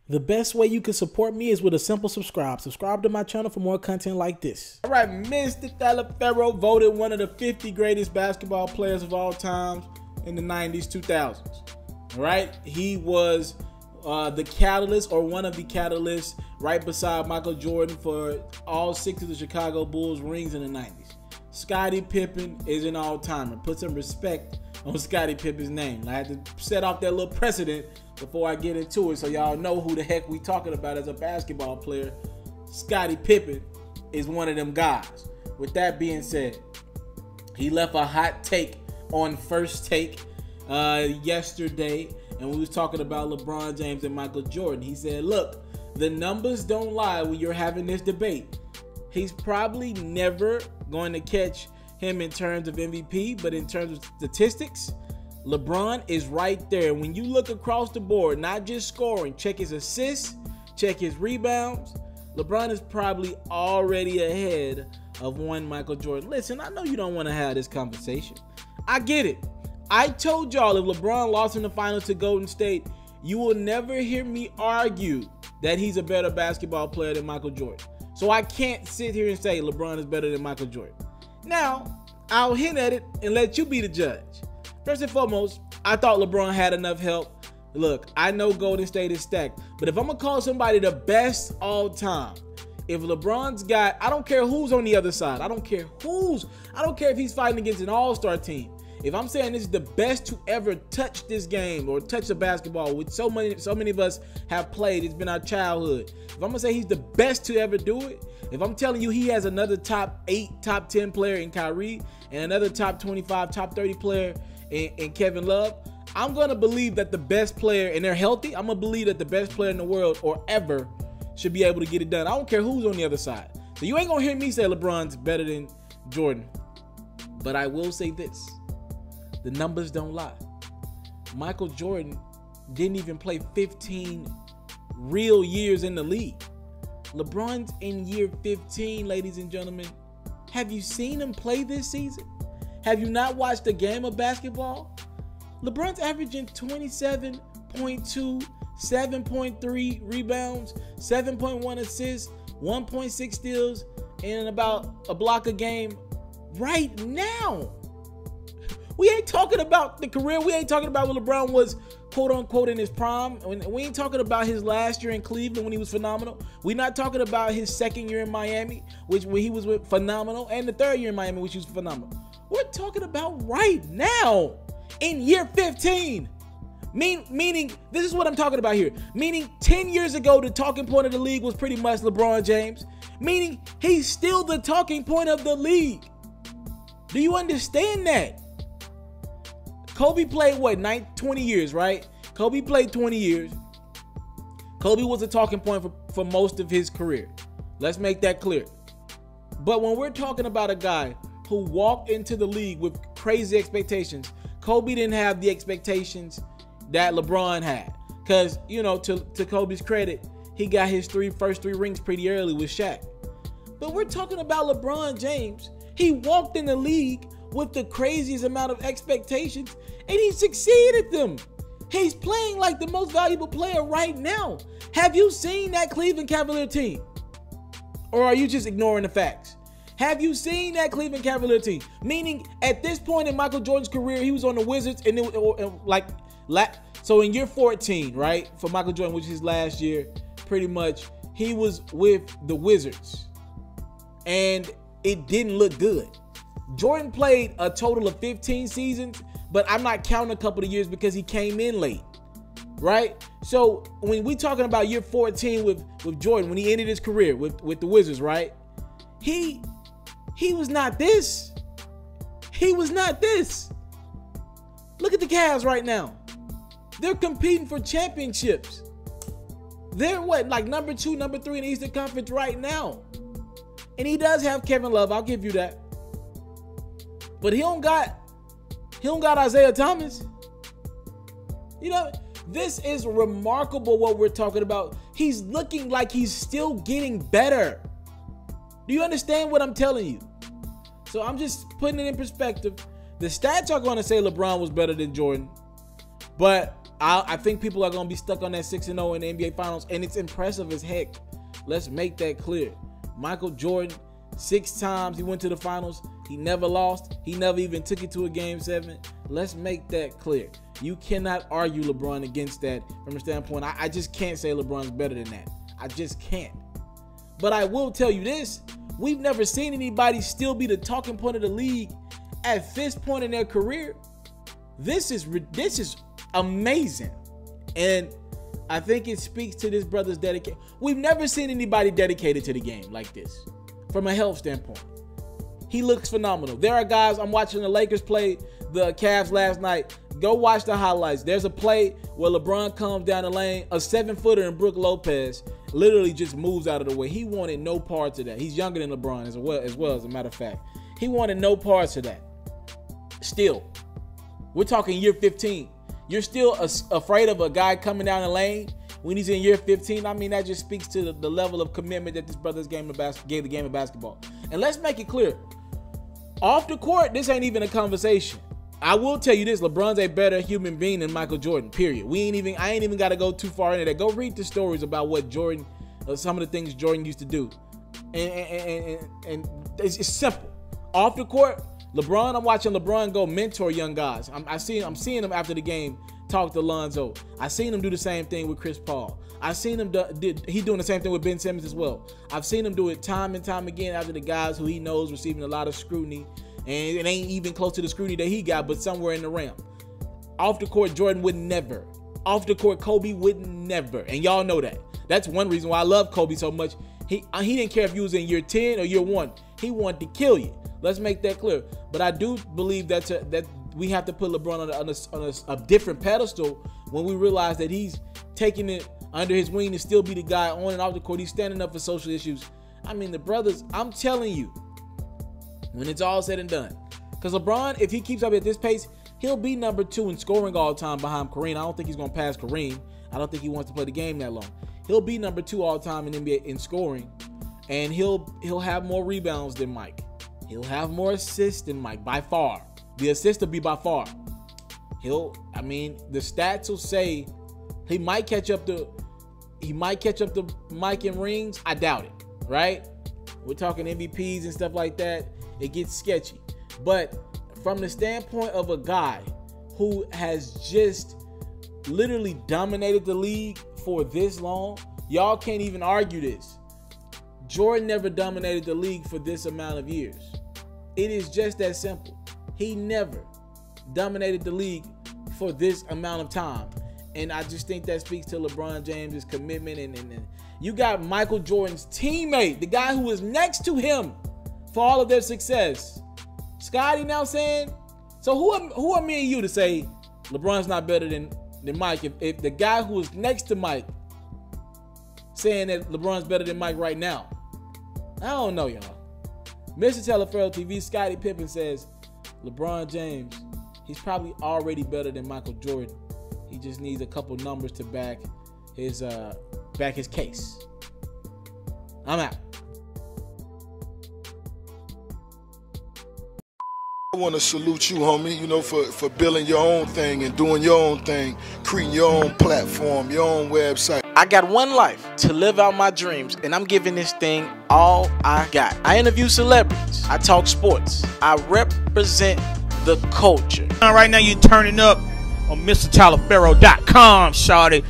The best way you can support me is with a simple subscribe. Subscribe to my channel for more content like this. All right, Mr. TALIAFERRO voted one of the 50 greatest basketball players of all time in the 90s, 2000s. All right, he was the catalyst, or one of the catalysts, right beside Michael Jordan, for all 6 of the Chicago Bulls rings in the 90s. Scottie Pippen is an all-timer. Put some respect on Scottie Pippen's name. I had to set off that little precedent before I get into it, so y'all know who the heck we talking about as a basketball player. Scottie Pippen is one of them guys. With that being said, he left a hot take on First Take yesterday, and we was talking about LeBron James and Michael Jordan. He said, look, the numbers don't lie when you're having this debate. He's probably never going to catch him in terms of MVP, but in terms of statistics, LeBron is right there. When you look across the board, not just scoring, check his assists, check his rebounds, LeBron is probably already ahead of one Michael Jordan. Listen, I know you don't want to have this conversation. I get it. I told y'all if LeBron lost in the finals to Golden State, you will never hear me argue that he's a better basketball player than Michael Jordan. So I can't sit here and say LeBron is better than Michael Jordan. Now, I'll hint at it and let you be the judge. First and foremost, I thought LeBron had enough help. Look, I know Golden State is stacked, but if I'm going to call somebody the best all time, if LeBron's got, I don't care who's on the other side. I don't care if he's fighting against an all-star team. If I'm saying this is the best to ever touch this game or touch the basketball, which so many of us have played, it's been our childhood. If I'm gonna say he's the best to ever do it, if I'm telling you he has another top 8, top 10 player in Kyrie and another top 25, top 30 player in Kevin Love, I'm gonna believe that the best player, and they're healthy, I'm gonna believe that the best player in the world or ever should be able to get it done. I don't care who's on the other side. So you ain't gonna hear me say LeBron's better than Jordan. But I will say this. The numbers don't lie. Michael Jordan didn't even play 15 real years in the league. LeBron's in year 15, ladies and gentlemen. Have you seen him play this season? Have you not watched a game of basketball? LeBron's averaging 27.2, 7.3 rebounds, 7.1 assists, 1.6 steals, and about a block a game right now. We ain't talking about the career. We ain't talking about when LeBron was quote unquote in his prime. We ain't talking about his last year in Cleveland when he was phenomenal. We're not talking about his second year in Miami, when he was phenomenal, and the third year in Miami, which was phenomenal. We're talking about right now in year 15. Meaning, this is what I'm talking about here. Meaning 10 years ago, the talking point of the league was pretty much LeBron James. Meaning he's still the talking point of the league. Do you understand that? Kobe played what, 20 years, right? Kobe played 20 years. Kobe was a talking point for most of his career. Let's make that clear. But when we're talking about a guy who walked into the league with crazy expectations, Kobe didn't have the expectations that LeBron had. Because, you know, to Kobe's credit, he got his first three rings pretty early with Shaq. But we're talking about LeBron James. He walked in the league with the craziest amount of expectations, and he succeeded them. He's playing like the most valuable player right now. Have you seen that Cleveland Cavalier team? Or are you just ignoring the facts? Have you seen that Cleveland Cavalier team? Meaning, at this point in Michael Jordan's career, he was on the Wizards, and so in year 14, right, for Michael Jordan, which is his last year, pretty much, he was with the Wizards, and it didn't look good. Jordan played a total of 15 seasons, but I'm not counting a couple of years because he came in late, right? So when we talking about year 14 with Jordan, when he ended his career with the Wizards, right? He was not this. He was not this. Look at the Cavs right now. They're competing for championships. They're what, like number 2, number 3 in the Eastern Conference right now. And he does have Kevin Love, I'll give you that. But he don't got Isaiah Thomas. You know, this is remarkable what we're talking about. He's looking like he's still getting better. Do you understand what I'm telling you? So I'm just putting it in perspective. The stats are going to say LeBron was better than Jordan. But I think people are going to be stuck on that 6-0 in the NBA Finals, and it's impressive as heck. Let's make that clear. Michael Jordan, 6 times he went to the finals. He never lost. He never even took it to a Game 7. Let's make that clear. You cannot argue LeBron against that from the standpoint. I just can't say LeBron's better than that. I just can't. But I will tell you this. We've never seen anybody still be the talking point of the league at this point in their career. This is amazing. And I think it speaks to this brother's dedication. We've never seen anybody dedicated to the game like this from a health standpoint. He looks phenomenal. There are guys, I'm watching the Lakers play the Cavs last night. Go watch the highlights. There's a play where LeBron comes down the lane, a 7-footer in Brook Lopez literally just moves out of the way. He wanted no parts of that. He's younger than LeBron as well, as a matter of fact. He wanted no parts of that. Still, we're talking year 15. You're still afraid of a guy coming down the lane when he's in year 15. I mean, that just speaks to the level of commitment that this brother's gave the game of basketball. And let's make it clear. Off the court, this ain't even a conversation. I will tell you this, LeBron's a better human being than Michael Jordan, period. I ain't even got to go too far into that. Go read the stories about what Jordan, some of the things Jordan used to do. And it's simple. Off the court, LeBron, I'm watching LeBron go mentor young guys. I'm seeing him after the game talk to Lonzo. I seen him do the same thing with Chris Paul. I seen him he doing the same thing with Ben Simmons as well. I've seen him do it time and time again after the guys who he knows receiving a lot of scrutiny. And it ain't even close to the scrutiny that he got, but somewhere in the realm. Off the court, Jordan would never. Off the court, Kobe would never. And y'all know that. That's one reason why I love Kobe so much. He didn't care if you was in year 10 or year 1. He wanted to kill you. Let's make that clear. But I do believe that we have to put LeBron on a different pedestal when we realize that he's taking it under his wing to still be the guy on and off the court. He's standing up for social issues. I mean, the brothers, I'm telling you, when it's all said and done. Because LeBron, if he keeps up at this pace, he'll be number 2 in scoring all time behind Kareem. I don't think he's going to pass Kareem. I don't think he wants to play the game that long. He'll be number 2 all time in NBA in scoring. And he'll have more rebounds than Mike. He'll have more assists than Mike by far. The assist will be by far. The stats will say he might catch up to Mike in rings. I doubt it, right? We're talking MVPs and stuff like that. It gets sketchy. But from the standpoint of a guy who has just literally dominated the league for this long, y'all can't even argue this. Jordan never dominated the league for this amount of years. It is just that simple. He never dominated the league for this amount of time. And I just think that speaks to LeBron James' commitment. And you got Michael Jordan's teammate, the guy who was next to him for all of their success. Scottie now saying, so who are me and you to say LeBron's not better than Mike? If the guy who was next to Mike saying that LeBron's better than Mike right now, I don't know, y'all. Mr. Taliaferro TV, Scottie Pippen says LeBron James, he's probably already better than Michael Jordan. He just needs a couple numbers to back his case. I'm out. I want to salute you, homie, for building your own thing and doing your own thing, creating your own platform, your own website. I got one life to live out my dreams, and I'm giving this thing all I got. I interview celebrities. I talk sports. I represent the culture. Right now, you're turning up on MrTaliaferro.com, shawty.